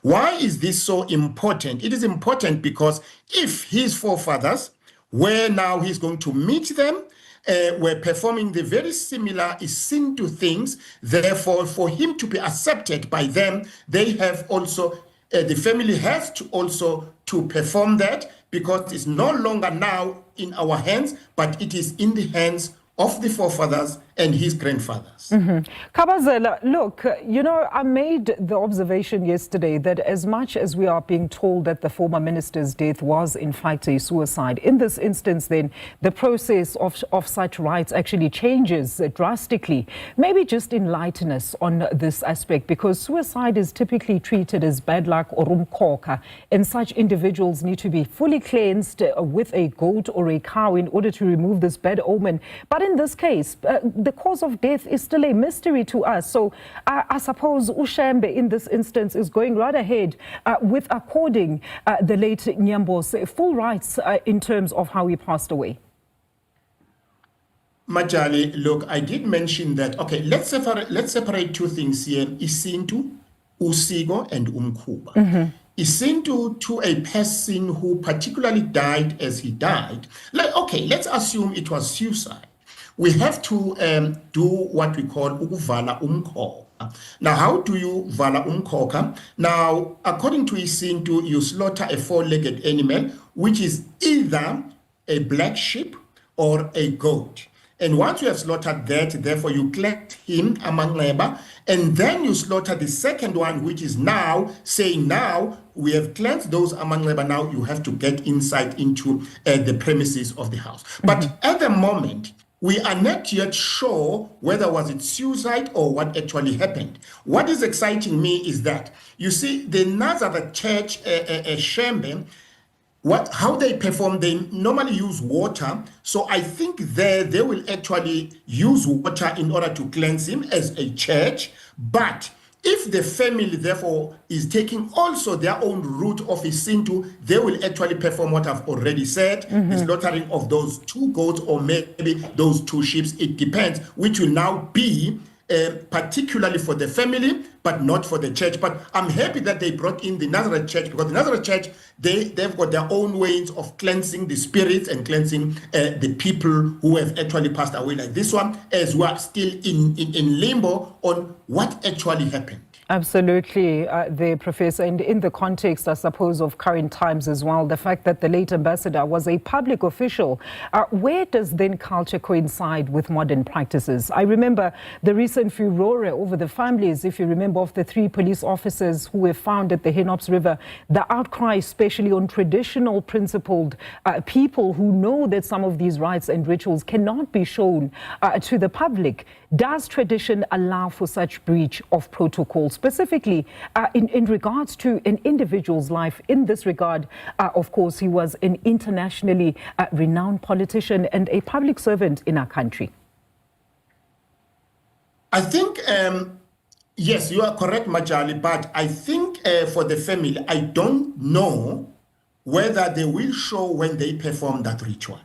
Why is this so important? It is important because if his forefathers, where now he's going to meet them, were performing the very similar Isintu things, therefore for him to be accepted by them, they have also, the family has to also to perform that, because it's no longer now in our hands, but it is in the hands of the forefathers and his grandfathers. Kabazela, look, I made the observation yesterday that as much as we are being told that the former minister's death was in fact a suicide, in this instance then the process of such rights actually changes drastically. Maybe just enlighten us on this aspect, because suicide is typically treated as bad luck or umkhokha, and such individuals need to be fully cleansed with a goat or a cow in order to remove this bad omen. But in this case, the cause of death is still a mystery to us. So I suppose Ushembe in this instance is going right ahead with according the late Nyambo's full rights in terms of how he passed away. Majali, look, I did mention that, okay, let's separate two things here, Isintu, Usiko, and Umkhuba. Isintu to a person who particularly died as he died. Okay, let's assume it was suicide. We have to do what we call ukuvala umkhokha. Now, how do you vala umkhokha? Now, according to Isintu, you slaughter a four-legged animal, which is either a black sheep or a goat. And once you have slaughtered that, therefore you collect him among neighbor, and then you slaughter the second one, which is now saying, now we have cleansed those among neighbor, now you have to get inside into the premises of the house. But at the moment, we are not yet sure whether was it suicide or what actually happened. What is exciting me is that, you see, the Nazareth Church, Shembe, how they perform, they normally use water. So I think there they will actually use water in order to cleanse him as a church. But if the family, therefore, is taking also their own route of Isintu, they will actually perform what I've already said, the slaughtering of those two goats or maybe those two sheep. It depends, which will now be particularly for the family, but not for the church. But I'm happy that they brought in the Nazareth Church, because the Nazareth Church, they've got their own ways of cleansing the spirits and cleansing the people who have actually passed away like this one, as we are still in limbo on what actually happened. Absolutely, the Professor, and in the context, I suppose, of current times as well, the fact that the late ambassador was a public official, where does then culture coincide with modern practices? I remember the recent furore over the families, if you remember, of the 3 police officers who were found at the Henops River, the outcry especially on traditional principled people who know that some of these rites and rituals cannot be shown to the public. Does tradition allow for such breach of protocol, specifically in regards to an individual's life? In this regard, of course, he was an internationally renowned politician and a public servant in our country. I think, yes, you are correct, Majali, but I think for the family, I don't know whether they will show when they perform that ritual,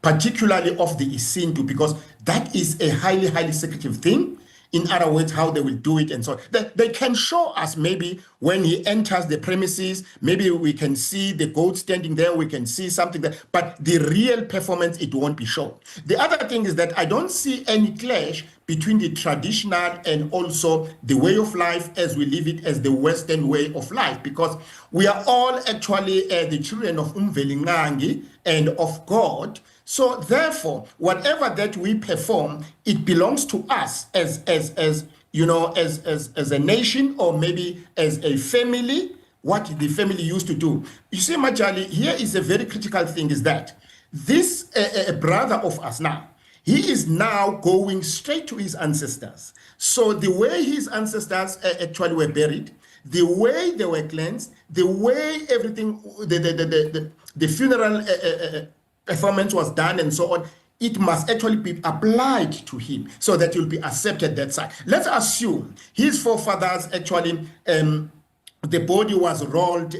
particularly of the Isintu, because that is a highly, highly secretive thing. In other words, how they will do it and so on. They can show us maybe when he enters the premises, maybe we can see the goat standing there, we can see something there, but the real performance, it won't be shown. The other thing is that I don't see any clash between the traditional and also the way of life as we live it as the Western way of life, because we are all actually the children of Umvelingangi and of God. So therefore, whatever that we perform, it belongs to us as a nation, or maybe as a family, what the family used to do. You see, Majali, here is a very critical thing, is that this brother of us now, he is now going straight to his ancestors. So the way his ancestors actually were buried, the way they were cleansed, the way everything, the funeral performance was done and so on, it must actually be applied to him so that you'll be accepted that side. Let's assume his forefathers actually, the body was rolled,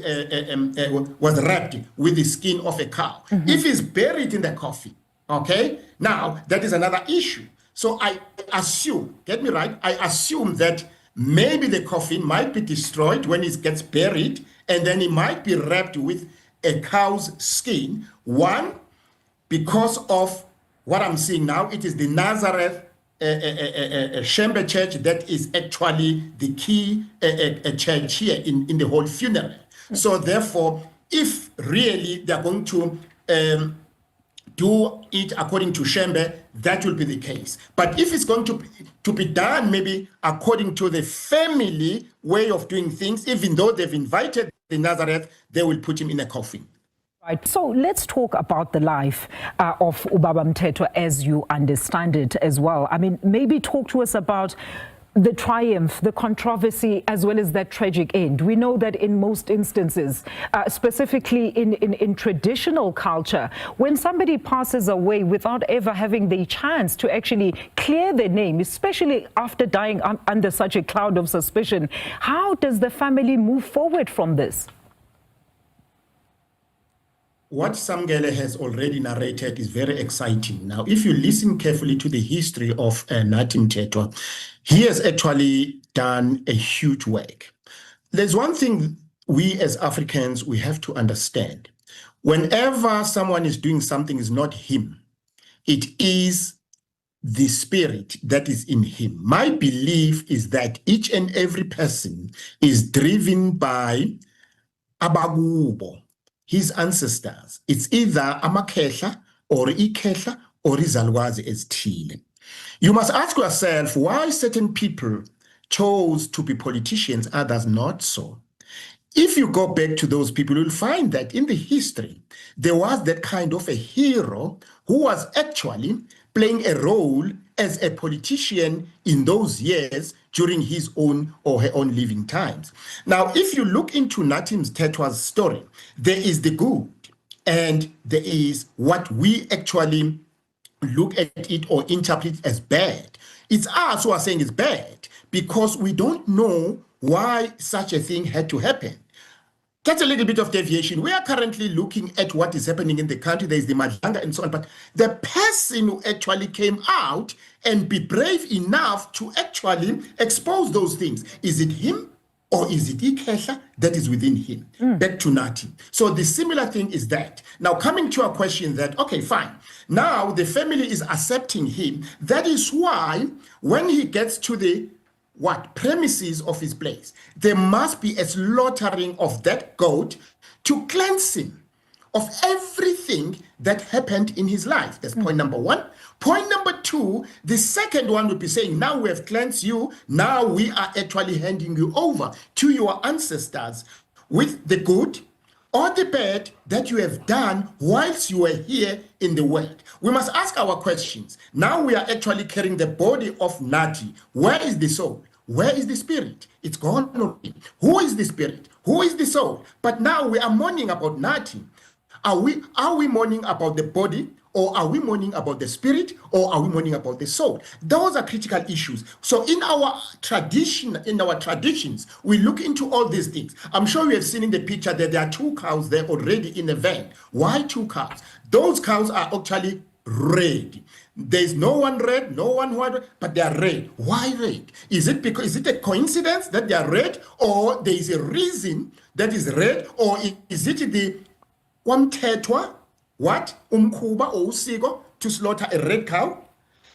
was wrapped with the skin of a cow. If he's buried in the coffin, okay, now that is another issue. So I assume, get me right, I assume that maybe the coffin might be destroyed when it gets buried, and then it might be wrapped with a cow's skin. One, because of what I'm seeing now, it is the Nazareth Shembe Church that is actually the key church here in the whole funeral. So therefore, if really they're going to do it according to Shembe, that will be the case. But if it's going to be done maybe according to the family way of doing things, even though they've invited the Nazareth, they will put him in a coffin. Right. So let's talk about the life of Ubaba Mthethwa as you understand it as well. I mean, maybe talk to us about the triumph, the controversy, as well as that tragic end. We know that in most instances, specifically in traditional culture, when somebody passes away without ever having the chance to actually clear their name, especially after dying under such a cloud of suspicion, how does the family move forward from this? What Samgele has already narrated is very exciting. Now, if you listen carefully to the history of Nathi Mthethwa, he has actually done a huge work. There's one thing we as Africans, we have to understand. Whenever someone is doing something, is not him. It is the spirit that is in him. My belief is that each and every person is driven by abakubo, his ancestors. It's either amakhehla or ikhehla or izalukwazi ezithile. You must ask yourself why certain people chose to be politicians, others not so. If you go back to those people, you'll find that in the history, there was that kind of a hero who was actually playing a role as a politician in those years during his own or her own living times. Now, if you look into Nathi Mthethwa's story, there is the good and there is what we actually look at it or interpret as bad. It's us who are saying it's bad because we don't know why such a thing had to happen. That's a little bit of deviation. We are currently looking at what is happening in the country. There is the Madlanga and so on. But the person who actually came out and be brave enough to actually expose those things, is it him or is it Ikhehla that is within him? Back to Nathi. So the similar thing is that. Now coming to a question that, okay, fine. Now the family is accepting him. That is why when he gets to the premises of his place, there must be a slaughtering of that goat to cleanse him of everything that happened in his life. That's point number one. Point number two, the second one would be saying, now we have cleansed you, now we are actually handing you over to your ancestors with the good or the bad that you have done whilst you were here in the world. We must ask our questions. Now we are actually carrying the body of Nathi. Where is the soul? Where is the spirit? It's gone already. Who is the spirit? Who is the soul? But now we are mourning about Nathi. Are we mourning about the body, or are we mourning about the spirit, or are we mourning about the soul? Those are critical issues. So in our traditions, we look into all these things. I'm sure you have seen in the picture that there are two cows there already in the van. Why two cows? Those cows are actually red. There's no one red, no one white, but they are red. Why red? Is it a coincidence that they are red, or there is a reason that is red, or is it the Mthethwa, umkhuba or usiko, to slaughter a red cow?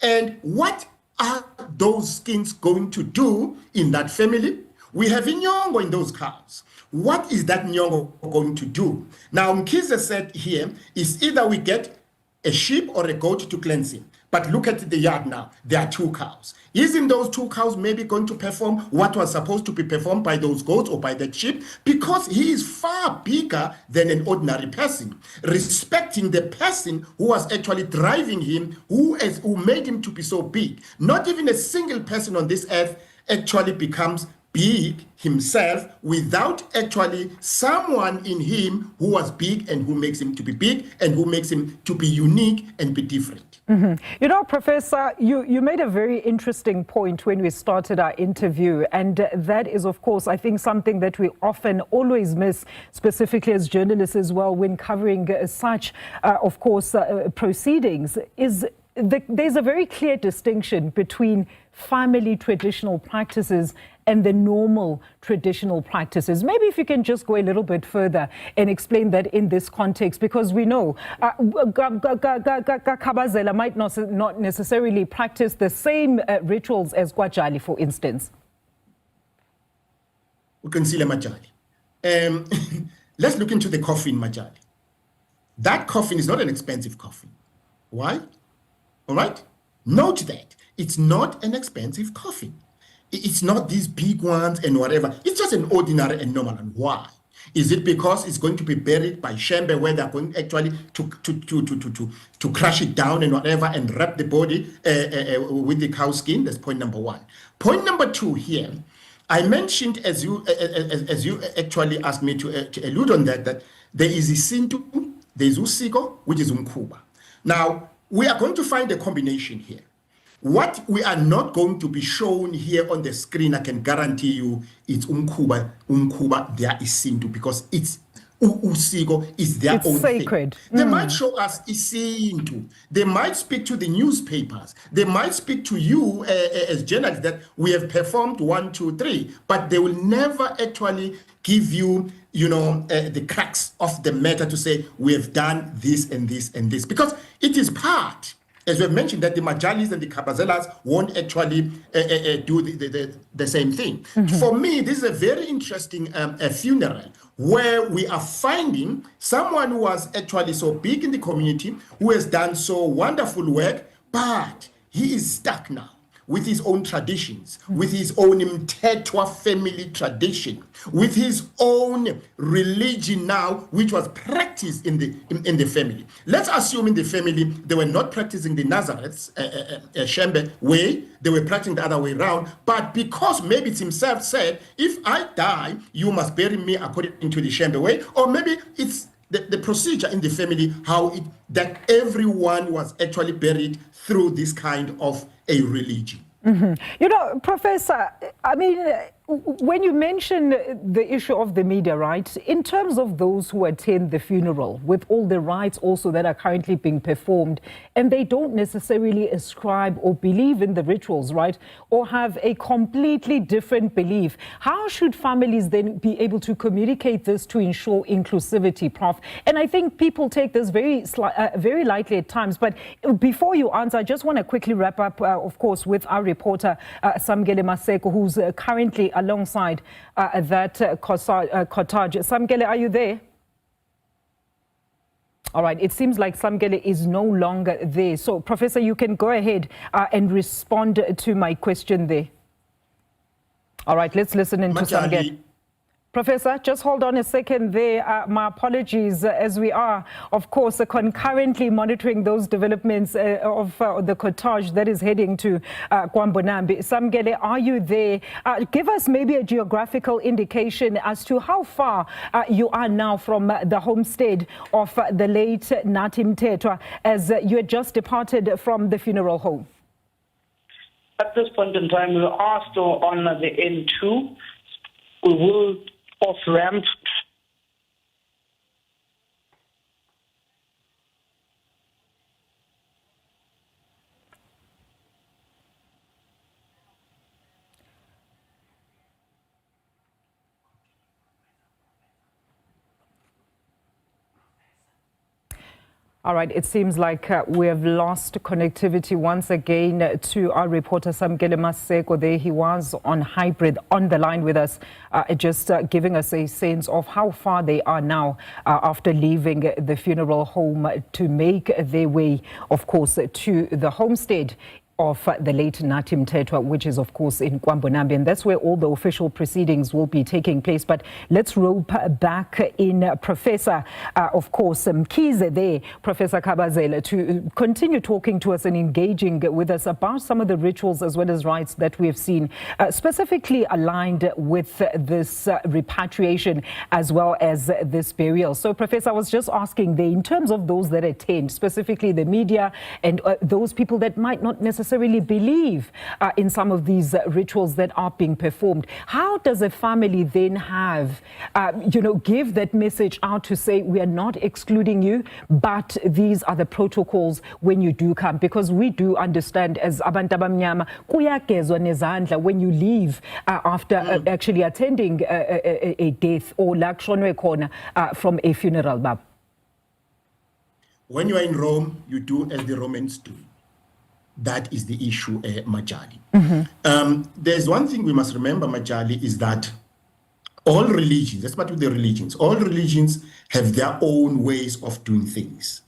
And what are those skins going to do in that family? We have inyongo in those cows. What is that nyongo going to do? Now, Mkhize said here is either we get a sheep or a goat to cleanse him. But look at the yard now. There are two cows. Isn't those two cows maybe going to perform what was supposed to be performed by those goats or by the sheep? Because he is far bigger than an ordinary person. Respecting the person who was actually driving him, who made him to be so big. Not even a single person on this earth actually becomes big himself without actually someone in him who was big and who makes him to be big and who makes him to be unique and be different. Mm-hmm. You know, Professor, you made a very interesting point when we started our interview, and that is, of course, I think something that we often always miss, specifically as journalists as well, when covering such, of course, proceedings, is there's a very clear distinction between family traditional practices and the normal traditional practices. Maybe if you can just go a little bit further and explain that in this context, because we know Kabazela might not necessarily practice the same rituals as Kwajali, for instance. Ukansile Majali. Let's look into the coffin, Majali. That coffin is not an expensive coffin. Why? All right? Note that it's not an expensive coffin. It's not these big ones and whatever. It's just an ordinary and normal one. Why? Is it because it's going to be buried by Shembe, where they're going actually to crush it down and whatever and wrap the body with the cow skin? That's point number one. Point number two here, I mentioned, as you actually asked me to allude on that there is Isintu, there is Usiko, which is Umkhuba. Now, we are going to find a combination here. What we are not going to be shown here on the screen, I can guarantee you, it's Umkhuba, there is Isintu, because it's Usiko is their own sacred thing. They might show us Isintu. They might speak to the newspapers. They might speak to you as journalists that we have performed 1, 2, 3, but they will never actually give you, the crux of the matter to say we have done this and this and this, because it is part. As we have mentioned, that the Majalis and the Kabazelas won't actually do the same thing. Mm-hmm. For me, this is a very interesting funeral where we are finding someone who was actually so big in the community, who has done so wonderful work, but he is stuck now with his own traditions, with his own Mthethwa family tradition, with his own religion now, which was practiced in the family. Let's assume in the family they were not practicing the Nazareth's Shembe way, they were practicing the other way around, but because maybe it's himself said, if I die, you must bury me according to the Shembe way, or maybe it's the procedure in the family, that everyone was actually buried through this kind of a religion. Mm-hmm. Professor, I mean, when you mention the issue of the media, right, in terms of those who attend the funeral, with all the rites also that are currently being performed, and they don't necessarily ascribe or believe in the rituals, right, or have a completely different belief, how should families then be able to communicate this to ensure inclusivity, Prof? And I think people take this very lightly at times. But before you answer, I just want to quickly wrap up, of course, with our reporter, Samgele Maseko, who's currently alongside that cottage. Samgele, are you there? All right, it seems like Samgele is no longer there. So, Professor, you can go ahead and respond to my question there. All right, let's listen into Samgele. Professor, just hold on a second there. My apologies, as we are, of course, concurrently monitoring those developments of the cortege that is heading to Kwambonambi. Samgele, are you there? Give us maybe a geographical indication as to how far you are now from the homestead of the late Nathi Mthethwa, as you had just departed from the funeral home. At this point in time, we are still on the N2. We will off-ramp. All right, it seems like we have lost connectivity once again to our reporter Samgele Maseko. There he was on hybrid on the line with us, just giving us a sense of how far they are now after leaving the funeral home to make their way, of course, to the homestead of the late Nathi Mthethwa, which is, of course, in Kwambonambi. And that's where all the official proceedings will be taking place. But let's rope back in Professor, of course, Mkhize there, Professor Kabazela, to continue talking to us and engaging with us about some of the rituals as well as rites that we have seen, specifically aligned with this repatriation as well as this burial. So, Professor, I was just asking there, in terms of those that attend, specifically the media and those people that might not necessarily necessarily believe in some of these rituals that are being performed. How does a family then have, give that message out to say, we are not excluding you, but these are the protocols when you do come? Because we do understand as abantu abamnyama, kuyagezwa nezandla when you leave after actually attending a death or la kushonwe khona from a funeral. Bab. When you are in Rome, you do as the Romans do. That is the issue, Majali. There's one thing we must remember, Majali, is that all religions, let's start with the religions, all religions have their own ways of doing things.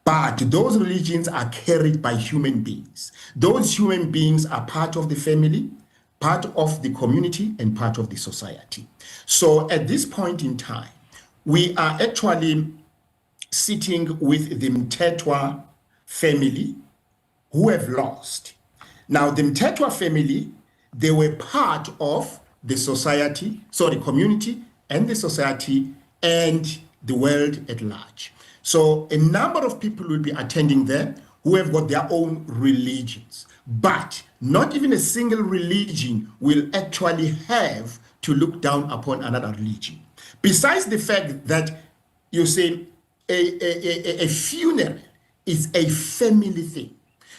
But those religions are carried by human beings. Those human beings are part of the family, part of the community, and part of the society. So at this point in time, we are actually sitting with the Mthethwa family who have lost. Now, the Mthethwa family, they were part of the community and the society and the world at large. So a number of people will be attending there who have got their own religions, but not even a single religion will actually have to look down upon another religion. Besides the fact that you say a funeral is a family thing.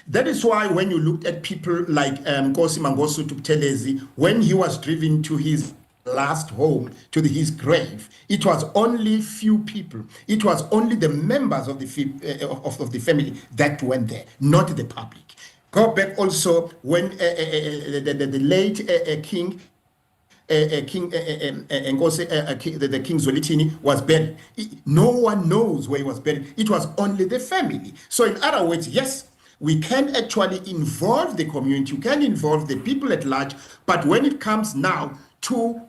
That is why when you looked at people like Nkosi Mangosuthu Buthelezi, when he was driven to his last home, to his grave, it was only few people. It was only the members of the family that went there, not the public. Go back also when the late King the King Zwelithini was buried. No one knows where he was buried. It was only the family. So in other words, yes, we can actually involve the community, we can involve the people at large, but when it comes now to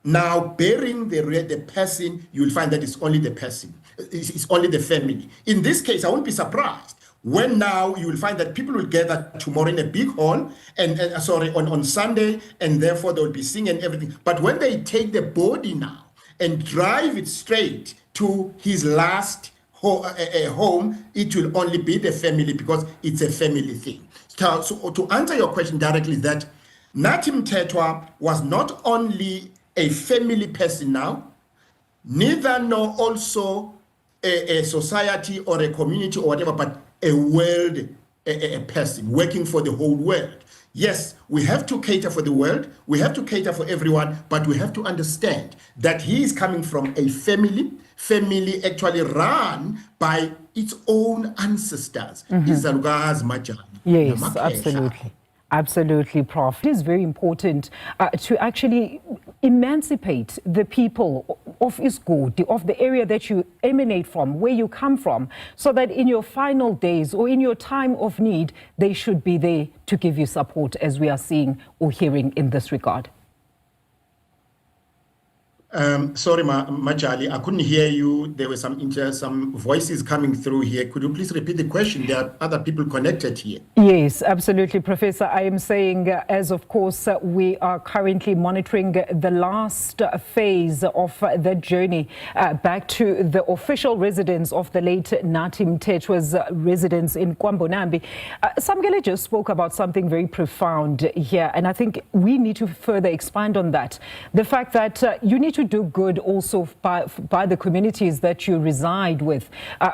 burying the person, you'll find that it's only the person. It's only the family. In this case, I won't be surprised when now you will find that people will gather tomorrow in a big hall on Sunday, and therefore they will be singing everything. But when they take the body now and drive it straight to his last home, it will only be the family because it's a family thing. So to answer your question directly, that Nathi Mthethwa was not only a family person now, neither nor also a society or a community or whatever, but a world person working for the whole world. Yes, we have to cater for the world, we have to cater for everyone, but we have to understand that he is coming from a family actually run by its own ancestors. Yes, absolutely. Absolutely, Prof. It is very important to actually emancipate the people of Isgodi, of the area that you emanate from, where you come from, so that in your final days or in your time of need, they should be there to give you support, as we are seeing or hearing in this regard. Sorry, Majali, I couldn't hear you. There were some voices coming through here. Could you please repeat the question? There are other people connected here. Yes, absolutely, Professor. I am saying, as of course, we are currently monitoring the last phase of the journey back to the official residence of the late Nathi Mthethwa's residence in Kwambonambi. Samgele just spoke about something very profound here, and I think we need to further expand on that. The fact that you need to do good also by the communities that you reside with,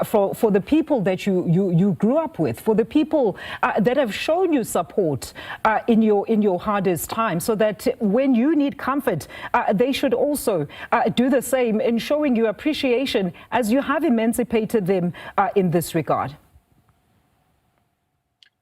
for the people that you grew up with, for the people that have shown you support in your hardest time, so that when you need comfort, they should also do the same in showing you appreciation as you have emancipated them in this regard.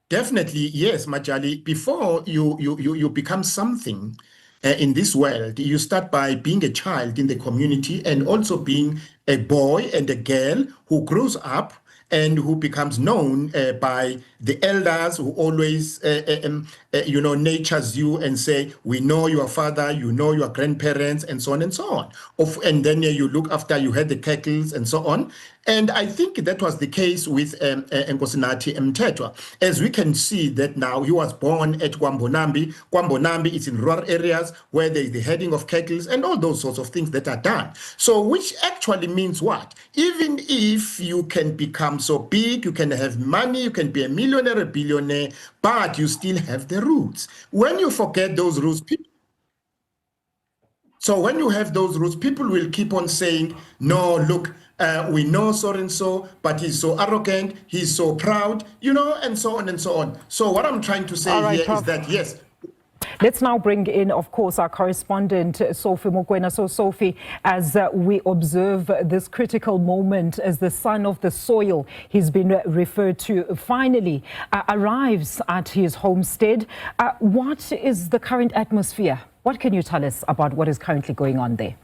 Definitely, yes, Majali. Before you become something in this world, you start by being a child in the community and also being a boy and a girl who grows up and who becomes known by the elders who always, nurtures you and say, we know your father, you know your grandparents, and so on and so on. And then you look after, you had the cackles and so on. And I think that was the case with Nathi Mthethwa. As we can see that now, he was born at Kwambonambi. Kwambonambi is in rural areas where there is the herding of cattle and all those sorts of things that are done. So which actually means what? Even if you can become so big, you can have money, you can be a millionaire, a billionaire, but you still have the roots. When you forget those roots, so when you have those roots, people will keep on saying, no, look, we know so-and-so, but he's so arrogant, he's so proud, you know, and so on and so on. So what I'm trying to say here is that, yes. Let's now bring in, of course, our correspondent, Sophie Mokoena. So, Sophie, as we observe this critical moment as the son of the soil, he's been referred to, finally arrives at his homestead. What is the current atmosphere? What can you tell us about what is currently going on there?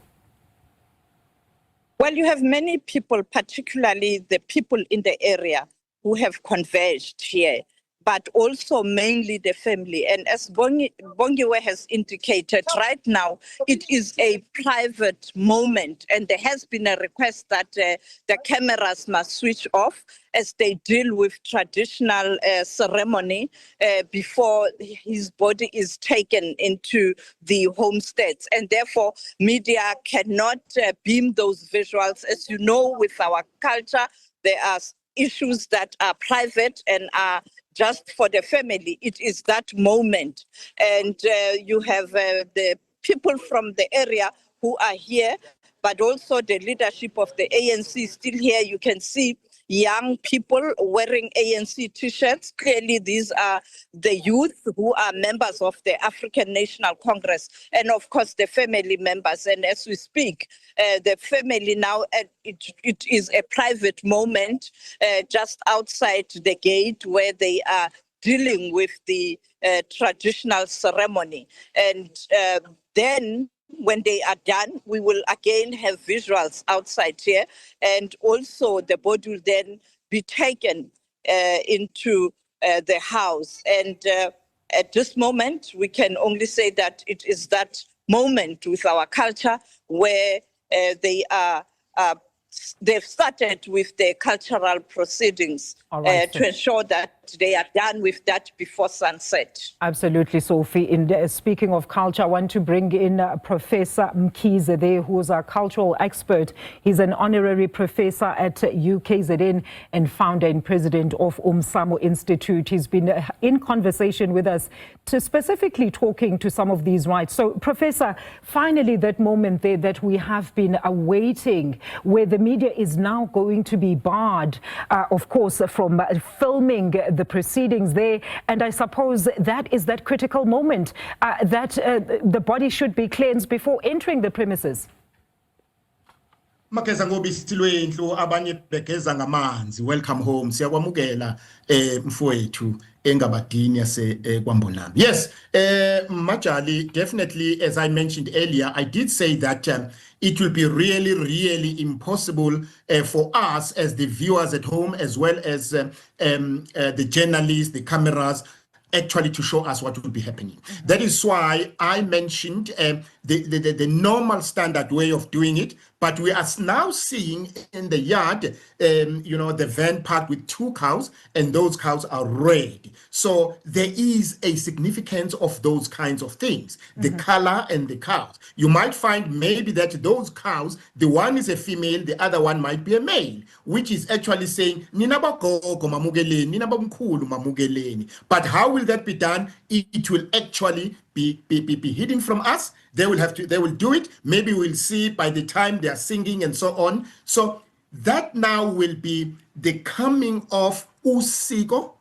Well, you have many people, particularly the people in the area, who have converged here, but also mainly the family. And as Bongiwe has indicated, right now, it is a private moment. And there has been a request that the cameras must switch off as they deal with traditional ceremony before his body is taken into the homesteads. And therefore, media cannot beam those visuals. As you know, with our culture, there are issues that are private and are just for the family. It is that moment. And you have the people from the area who are here, but also the leadership of the ANC still here. You can see young people wearing ANC t-shirts. Clearly, these are the youth who are members of the African National Congress, and of course, the family members. And as we speak, the family now, it is a private moment just outside the gate where they are dealing with the traditional ceremony. And then when they are done, we will again have visuals outside here, and also the body will then be taken into the house. And at this moment, we can only say that it is that moment with our culture where they've started with the cultural proceedings to ensure that they are done with that before sunset. Absolutely, Sophie. Speaking of culture, I want to bring in Professor Mkhize, who's a cultural expert. He's an honorary professor at UKZN and founder and president of Umsamo Institute. He's been in conversation with us to specifically talking to some of these rights. So, Professor, finally that moment there that we have been awaiting, where the media is now going to be barred, of course, from filming the proceedings there. And I suppose that is that critical moment that the body should be cleansed before entering the premises. Mageza ngoba isithilwe indlu abanye begeza ngamanzi. Welcome home. Siyakwamukela mfowethu engabadini yase Kwambonambi. Yes, Majali, definitely, as I mentioned earlier, I did say that it will be really, really impossible for us as the viewers at home, as well as the journalists, the cameras, actually to show us what will be happening. That is why I mentioned the normal standard way of doing it, but we are now seeing in the yard, the van parked with 2 cows, and those cows are red. So there is a significance of those kinds of things, the color and the cows. You might find maybe that those cows, the one is a female, the other one might be a male, which is actually saying, Nina bagogo mamugeleni, Nina bamkhulu mamugeleni. But how will that be done? It will actually be hidden from us. They will do it. Maybe we'll see by the time they are singing and so on. So that now will be the coming of usiko,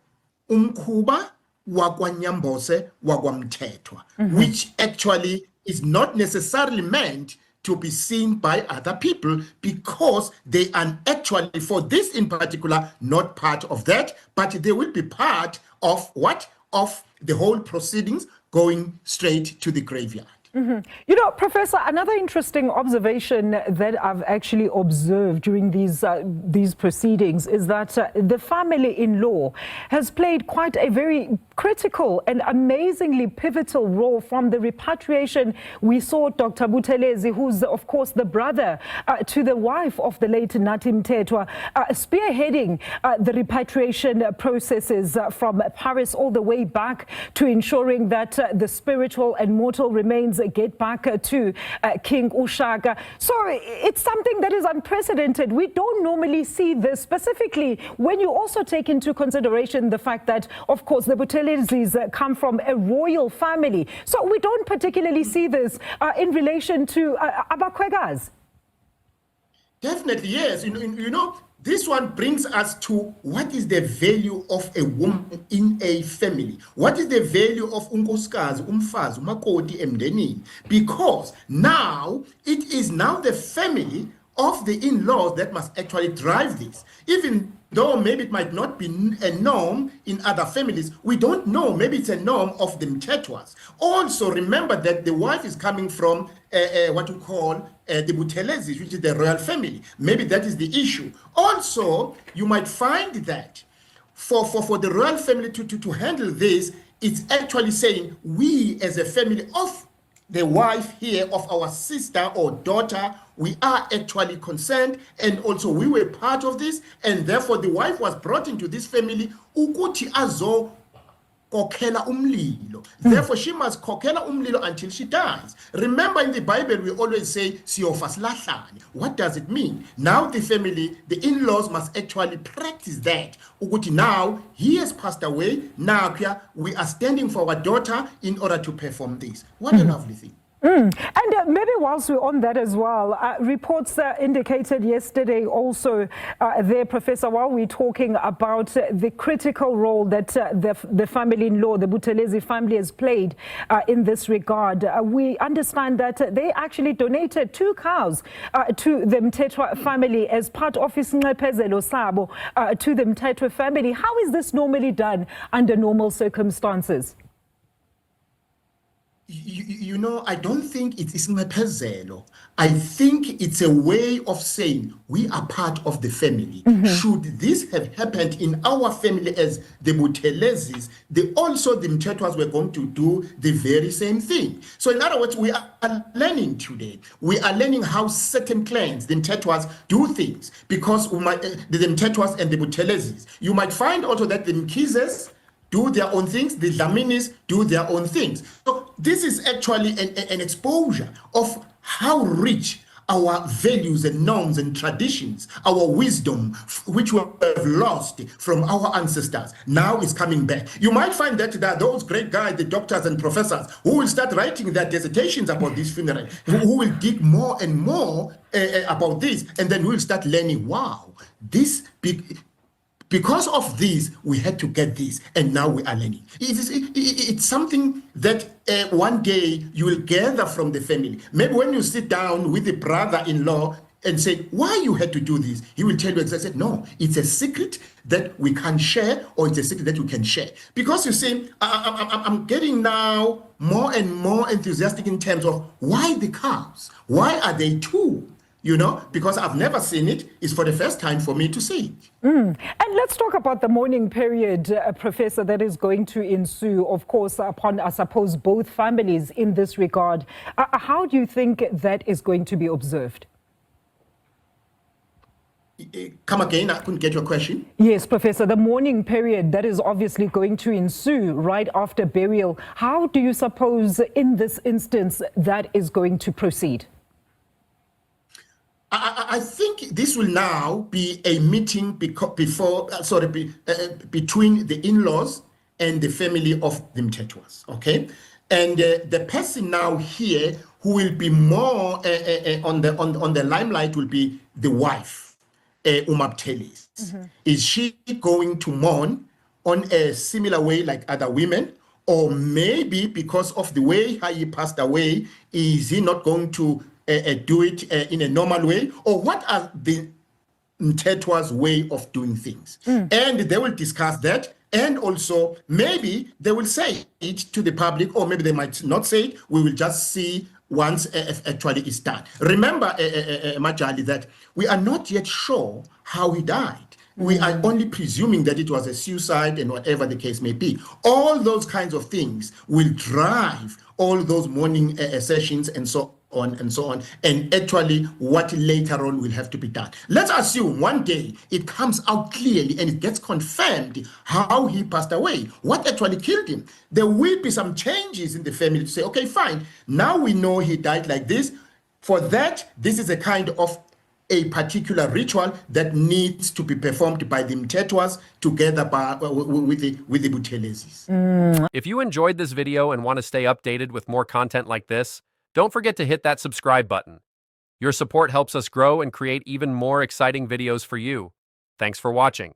umkhuba, wakwanyambose, wakwamthethwa, which actually is not necessarily meant to be seen by other people, because they are actually, for this in particular, not part of that, but they will be part of what? Of the whole proceedings going straight to the graveyard. You know, Professor, another interesting observation that I've actually observed during these proceedings is that the family-in-law has played quite a very critical and amazingly pivotal role from the repatriation. We saw Dr. Buthelezi, who's of course the brother to the wife of the late Nathi Mthethwa, spearheading the repatriation processes from Paris all the way back to ensuring that the spiritual and mortal remains get back to King Ushaka. So it's something that is unprecedented. We don't normally see this, specifically when you also take into consideration the fact that, of course, the Buthelezis come from a royal family. So we don't particularly see this in relation to Abakwegas. Definitely, yes. You know, this one brings us to what is the value of a woman in a family? What is the value of unkosikazi, umfazi, umakoti emndenini? Because now, it is now the family of the in-laws that must actually drive this. Even though maybe it might not be a norm in other families, we don't know. Maybe it's a norm of the Mthethwas. Also, remember that the wife is coming from what we call the Buthelezis, which is the royal family. Maybe that is the issue. Also, you might find that for the royal family to handle this, it's actually saying we as a family of the wife here of our sister or daughter, we are actually concerned, and also we were part of this, and therefore the wife was brought into this family ukuthi azo kokhela umlilo. Therefore she must kokhela umlilo until she dies. Remember, in the Bible we always say siyofa silahlane. What does it mean? Now the family, the in-laws must actually practice that. Ukuthi now he has passed away, now we are standing for our daughter in order to perform this. What a lovely thing. And maybe whilst we're on that as well, reports indicated yesterday also there, Professor, while we're talking about the critical role that the family-in-law, the Buthelezi family, has played in this regard. We understand that they actually donated 2 cows to the Mthethwa family as part of isinxephezelo sabo to the Mthethwa family. How is this normally done under normal circumstances? You know, I don't think it is isinxephezelo. I think it's a way of saying we are part of the family. Should this have happened in our family as the Buthelezis, the Mthethwas were going to do the very same thing. So in other words, we are learning today. We are learning how certain clans, the Mthethwas, do things. Because the Mthethwas and the Buthelezis, you might find also that the Mkizes do their own things, the Dlaminis do their own things. So this is actually an exposure of how rich our values and norms and traditions, our wisdom, which we have lost from our ancestors, now is coming back. You might find that there are those great guys, the doctors and professors, who will start writing their dissertations about this funeral, who will dig more and more about this, and then we'll start learning, wow, this big... Because of this, we had to get this, and now we are learning. It's something that one day you will gather from the family. Maybe when you sit down with the brother-in-law and say, why you had to do this, he will tell you exactly, no, it's a secret that we can't share, or it's a secret that we can share. Because you see, I'm getting now more and more enthusiastic in terms of why the cows? Why are they 2? You know, because I've never seen it. It's for the first time for me to see it. And let's talk about the mourning period, Professor, that is going to ensue, of course, upon, I suppose, both families in this regard. How do you think that is going to be observed? Come again, I couldn't get your question. Yes, Professor, the mourning period that is obviously going to ensue right after burial. How do you suppose in this instance that is going to proceed? I think this will now be a meeting between the in-laws and the family of the Mthethwas, okay? And the person now here who will be more on the limelight will be the wife, Buthelezi. Is she going to mourn on a similar way like other women? Or maybe because of the way how he passed away, is he not going to do it in a normal way? Or what are the Mthethwa's way of doing things? And they will discuss that, and also maybe they will say it to the public, or maybe they might not say it. We will just see once actually it's done. Remember, Majali, that we are not yet sure how he died. We are only presuming that it was a suicide and whatever the case may be. All those kinds of things will drive all those mourning sessions and so on and so on, and actually what later on will have to be done. Let's assume one day it comes out clearly and it gets confirmed how he passed away, what actually killed him. There will be some changes in the family to say, okay, fine, now we know he died like this. For that, this is a kind of a particular ritual that needs to be performed by the Mthethwas together with the Buthelezis. If you enjoyed this video and want to stay updated with more content like this, don't forget to hit that subscribe button. Your support helps us grow and create even more exciting videos for you. Thanks for watching.